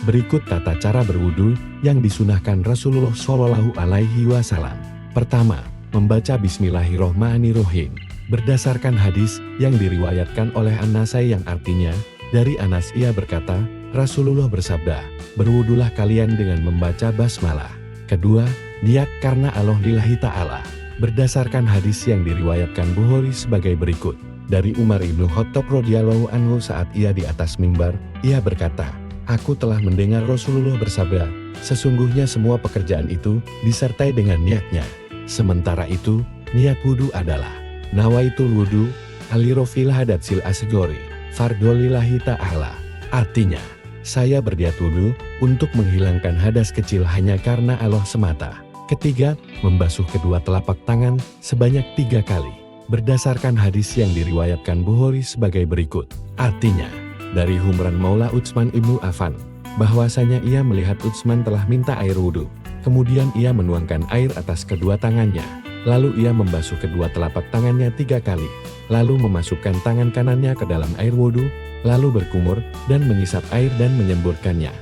Berikut tata cara berwudu yang disunahkan Rasulullah Shallallahu Alaihi Wasallam. Pertama, membaca Bismillahirrohmanirrohim. Berdasarkan hadis yang diriwayatkan oleh An-Nasai yang artinya, dari Anas ia berkata, Rasulullah bersabda, berwudulah kalian dengan membaca basmalah. Kedua, niat karena Allah lillahi ta'ala. Berdasarkan hadis yang diriwayatkan Bukhari sebagai berikut. Dari Umar ibnu Khattab radhiyallahu anhu saat ia di atas mimbar, ia berkata, aku telah mendengar Rasulullah bersabda, sesungguhnya semua pekerjaan itu disertai dengan niatnya. Sementara itu, niat wudu adalah nawaitul wudu alirofil hadatsil asgori fardolillahi ta'ala. Artinya, saya berniat wudu untuk menghilangkan hadas kecil hanya karena Allah semata. Ketiga, membasuh kedua telapak tangan sebanyak 3 kali. Berdasarkan hadis yang diriwayatkan Bukhari sebagai berikut. Artinya, dari Humran Maula Utsman ibnu Affan, bahwasanya ia melihat Utsman telah minta air wudu. Kemudian ia menuangkan air atas kedua tangannya. Lalu ia membasuh kedua telapak tangannya 3 kali. Lalu memasukkan tangan kanannya ke dalam air wudu, lalu berkumur dan mengisap air dan menyemburkannya.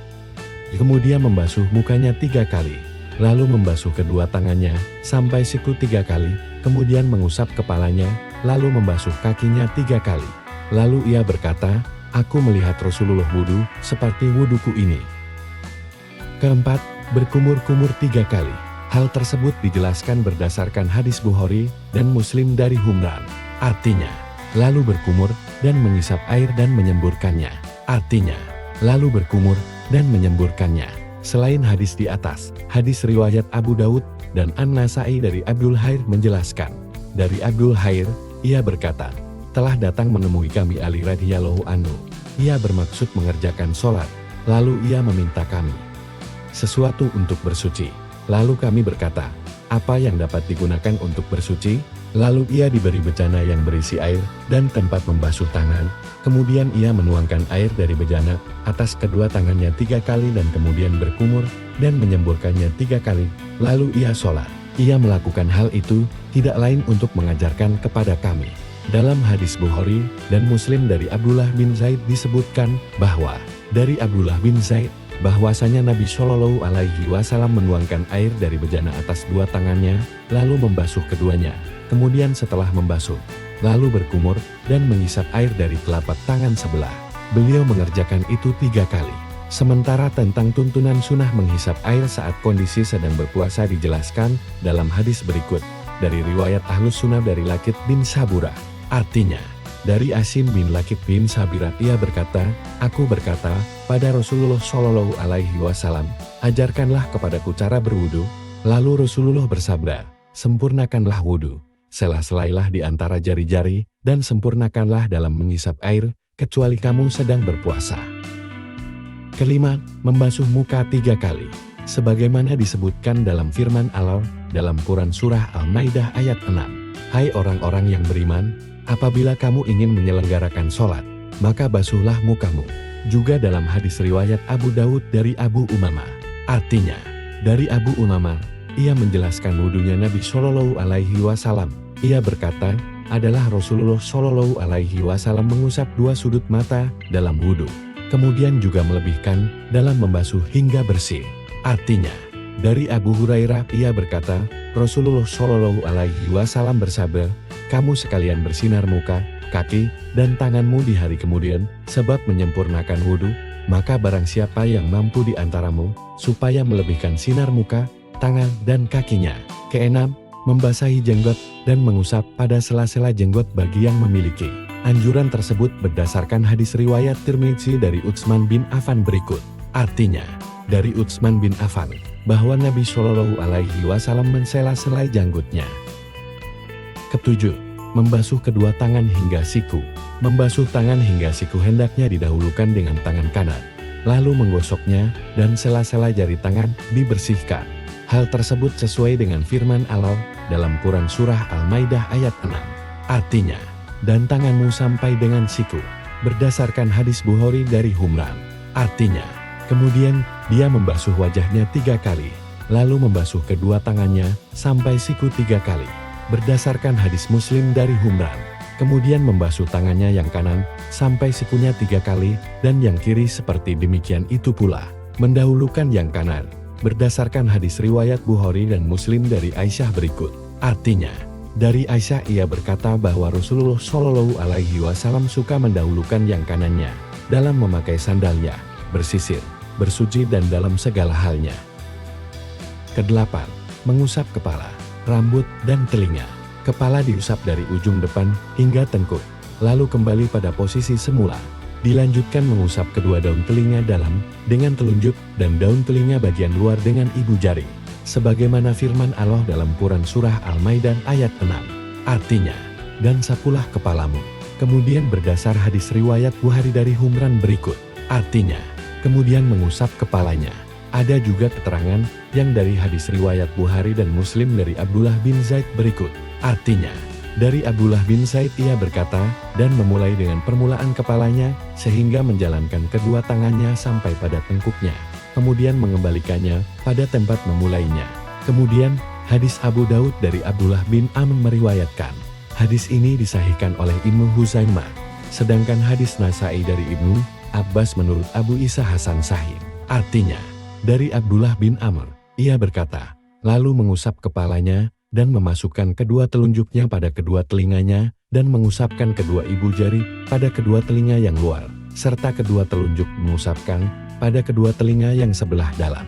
Kemudian membasuh mukanya 3 kali. Lalu membasuh kedua tangannya sampai siku 3 kali. Kemudian mengusap kepalanya, lalu membasuh kakinya 3 kali. Lalu ia berkata, aku melihat Rasulullah wudu seperti wuduku ini. Keempat, berkumur-kumur 3 kali. Hal tersebut dijelaskan berdasarkan hadis Bukhari dan Muslim dari Humran. Artinya, lalu berkumur dan mengisap air dan menyemburkannya. Artinya, lalu berkumur dan menyemburkannya. Selain hadis di atas, hadis riwayat Abu Daud dan An-Nasai dari Abdul Khair menjelaskan. Dari Abdul Khair, ia berkata, telah datang menemui kami Ali radhiyallahu anhu. Ia bermaksud mengerjakan sholat, lalu ia meminta kami sesuatu untuk bersuci. Lalu kami berkata, apa yang dapat digunakan untuk bersuci? Lalu ia diberi bejana yang berisi air dan tempat membasuh tangan. Kemudian ia menuangkan air dari bejana atas kedua tangannya 3 kali dan kemudian berkumur dan menyemburkannya 3 kali. Lalu ia sholat. Ia melakukan hal itu tidak lain untuk mengajarkan kepada kami. Dalam hadis Bukhari dan Muslim dari Abdullah bin Zaid disebutkan bahwa dari Abdullah bin Zaid bahwasanya Nabi Shallallahu Alaihi Wasallam menuangkan air dari bejana atas 2 tangannya, lalu membasuh keduanya. Kemudian setelah membasuh, lalu berkumur dan mengisap air dari telapak tangan sebelah. Beliau mengerjakan itu 3 kali. Sementara tentang tuntunan sunnah menghisap air saat kondisi sedang berpuasa dijelaskan dalam hadis berikut. Dari riwayat Ahlus Sunnah dari Lakit bin Sabura. Artinya, dari Asim bin Lakit bin Sabirat ia berkata, aku berkata pada Rasulullah Shallallahu Alaihi Wasallam, ajarkanlah kepadaku cara berwudu. Lalu Rasulullah bersabda, sempurnakanlah wudu, sela-selailah di antara jari-jari, dan sempurnakanlah dalam mengisap air, kecuali kamu sedang berpuasa. Kelima, membasuh muka 3 kali. Sebagaimana disebutkan dalam firman Allah, dalam Quran Surah Al-Maidah ayat 6. Hai orang-orang yang beriman, apabila kamu ingin menyelenggarakan sholat, maka basuhlah mukamu. Juga dalam hadis riwayat Abu Daud dari Abu Umamah. Artinya, dari Abu Umamah, ia menjelaskan wudunya Nabi Shallallahu Alaihi Wasallam. Ia berkata, adalah Rasulullah Shallallahu Alaihi Wasallam mengusap 2 sudut mata dalam wudu. Kemudian juga melebihkan dalam membasuh hingga bersih. Artinya, dari Abu Hurairah ia berkata, Rasulullah Shallallahu Alaihi Wasallam bersabda, kamu sekalian bersinar muka, kaki, dan tanganmu di hari kemudian, sebab menyempurnakan wudu, maka barang siapa yang mampu di antaramu, supaya melebihkan sinar muka, tangan, dan kakinya. Keenam, membasahi jenggot, dan mengusap pada sela-sela jenggot bagi yang memiliki. Anjuran tersebut berdasarkan hadis riwayat Tirmidzi dari Utsman bin Affan berikut. Artinya, dari Utsman bin Affan, bahwa Nabi Shallallahu Alaihi Wasallam mensela-selai janggutnya. Ketujuh, membasuh kedua tangan hingga siku. Membasuh tangan hingga siku hendaknya didahulukan dengan tangan kanan, lalu menggosoknya dan sela-sela jari tangan dibersihkan. Hal tersebut sesuai dengan firman Allah dalam Quran Surah Al-Maidah ayat 6. Artinya, dan tanganmu sampai dengan siku. Berdasarkan hadis Bukhari dari Humran. Artinya, kemudian dia membasuh wajahnya 3 kali, lalu membasuh kedua tangannya sampai siku 3 kali. Berdasarkan hadis Muslim dari Humran, kemudian membasuh tangannya yang kanan sampai sikunya 3 kali dan yang kiri seperti demikian itu pula. mendahulukan yang kanan, berdasarkan hadis riwayat Bukhari dan Muslim dari Aisyah berikut. Artinya, dari Aisyah ia berkata bahwa Rasulullah Shallallahu Alaihi Wasallam suka mendahulukan yang kanannya dalam memakai sandalnya, bersisir, bersuci dan dalam segala halnya. Kedelapan, mengusap kepala, rambut, dan telinga. Kepala diusap dari ujung depan hingga tengkuk, lalu kembali pada posisi semula. Dilanjutkan mengusap kedua daun telinga dalam dengan telunjuk dan daun telinga bagian luar dengan ibu jari. Sebagaimana firman Allah dalam Quran Surah Al-Maidah ayat 6. Artinya, dan sapulah kepalamu. Kemudian berdasar hadis riwayat Bukhari dari Humran berikut. Artinya, kemudian mengusap kepalanya. Ada juga keterangan yang dari hadis riwayat Bukhari dan Muslim dari Abdullah bin Zaid berikut. Artinya, dari Abdullah bin Zaid ia berkata, dan memulai dengan permulaan kepalanya, sehingga menjalankan kedua tangannya sampai pada tengkuknya, kemudian mengembalikannya pada tempat memulainya. Kemudian, hadis Abu Daud dari Abdullah bin Amr meriwayatkan. Hadis ini disahihkan oleh Ibnu Huzaimah, sedangkan hadis Nasai dari Ibnu Abbas menurut Abu Isa Hasan Sahih. Artinya, dari Abdullah bin Amr, ia berkata, lalu mengusap kepalanya, dan memasukkan kedua telunjuknya pada kedua telinganya, dan mengusapkan kedua ibu jari pada kedua telinga yang luar, serta kedua telunjuk mengusapkan pada kedua telinga yang sebelah dalam.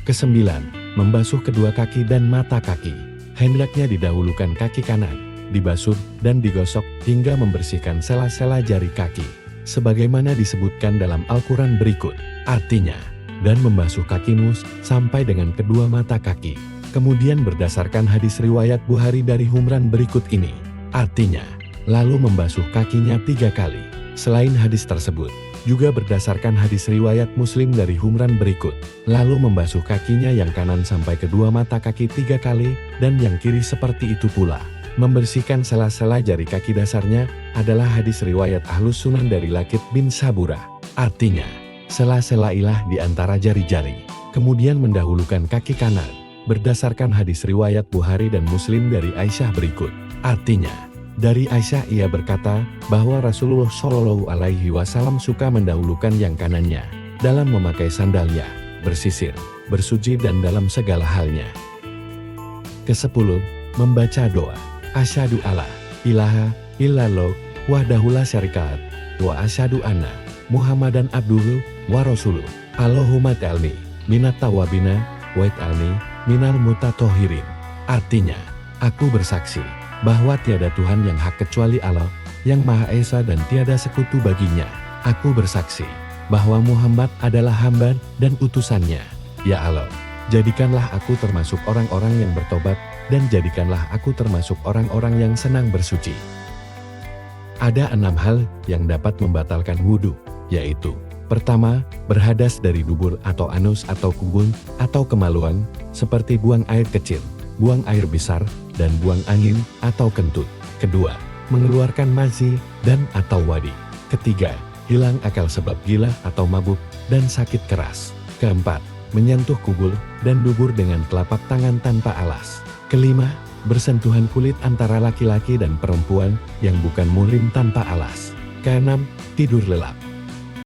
Kesembilan, membasuh kedua kaki dan mata kaki. Hendaknya didahulukan kaki kanan, dibasuh dan digosok hingga membersihkan sela-sela jari kaki, sebagaimana disebutkan dalam Al-Quran berikut. Artinya, dan membasuh kakimu sampai dengan kedua mata kaki. Kemudian berdasarkan hadis riwayat Bukhari dari Humran berikut ini. Artinya, lalu membasuh kakinya 3 kali. Selain hadis tersebut, juga berdasarkan hadis riwayat Muslim dari Humran berikut. Lalu membasuh kakinya yang kanan sampai kedua mata kaki 3 kali, dan yang kiri seperti itu pula. Membersihkan sela-sela jari kaki dasarnya adalah hadis riwayat Ahlus Sunan dari Lakit bin Sabura. Artinya, sela-sela ilah di antara jari-jari. Kemudian mendahulukan kaki kanan, berdasarkan hadis riwayat Bukhari dan Muslim dari Aisyah berikut. Artinya, dari Aisyah ia berkata bahwa Rasulullah Shallallahu Alaihi Wasallam suka mendahulukan yang kanannya dalam memakai sandalnya, bersisir, bersuci dan dalam segala halnya. Ke-10, membaca doa. Asyhadu alla ilaha illallah wahdahu la syarika lahu wa asyhadu anna Muhammadan abduhu wa rasuluh. Allahumma ta'alni minat tawabina wa ta'alni minal mutatahhirin. Artinya, aku bersaksi bahwa tiada Tuhan yang hak kecuali Allah, yang Maha Esa dan tiada sekutu baginya. Aku bersaksi bahwa Muhammad adalah hamba dan utusannya. Ya Allah, jadikanlah aku termasuk orang-orang yang bertobat, dan jadikanlah aku termasuk orang-orang yang senang bersuci. Ada 6 hal yang dapat membatalkan wudhu, yaitu: pertama, berhadas dari dubur atau anus atau kubul atau kemaluan, seperti buang air kecil, buang air besar, dan buang angin atau kentut. Kedua, mengeluarkan mazi dan atau wadi. Ketiga, hilang akal sebab gila atau mabuk dan sakit keras. Keempat, menyentuh kubul dan dubur dengan telapak tangan tanpa alas. Kelima, bersentuhan kulit antara laki-laki dan perempuan yang bukan muhrim tanpa alas. Keenam, tidur lelap.